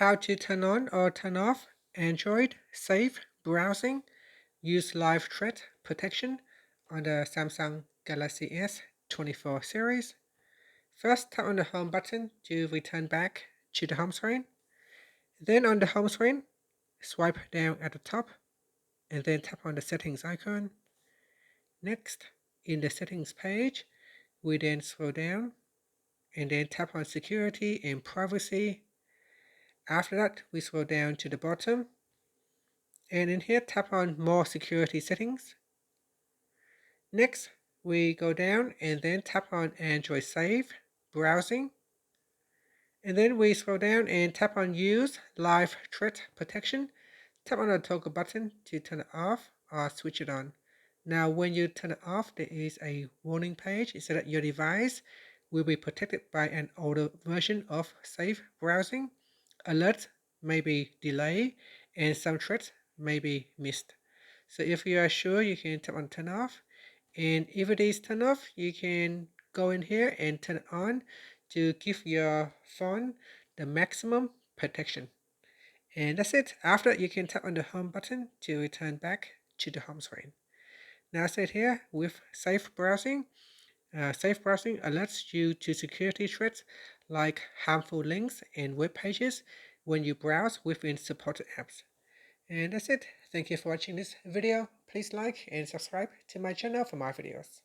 How to turn on or turn off Android safe browsing, use live threat protection on the Samsung Galaxy S24 series. First, tap on the home button to return back to the home screen. Then on the home screen, swipe down at the top and then tap on the settings icon. Next, in the settings page, we then scroll down and then tap on security and privacy. After that, we scroll down to the bottom and in here tap on more security settings. Next, we go down and then tap on Android safe browsing. And then we scroll down and tap on use live threat protection. Tap on the toggle button to turn it off or switch it on. Now when you turn it off, there is a warning page. It says that your device will be protected by an older version of safe browsing. Alerts may be delayed and some threats may be missed. So if you are sure, you can tap on turn off. And if it is turned off, you can go in here and turn it on to give your phone the maximum protection. And that's it. After that, you can tap on the home button to return back to the home screen. Now sit here with safe browsing. Safe browsing alerts you to security threats like harmful links and web pages when you browse within supported apps. And that's it. Thank you for watching this video. Please like and subscribe to my channel for more videos.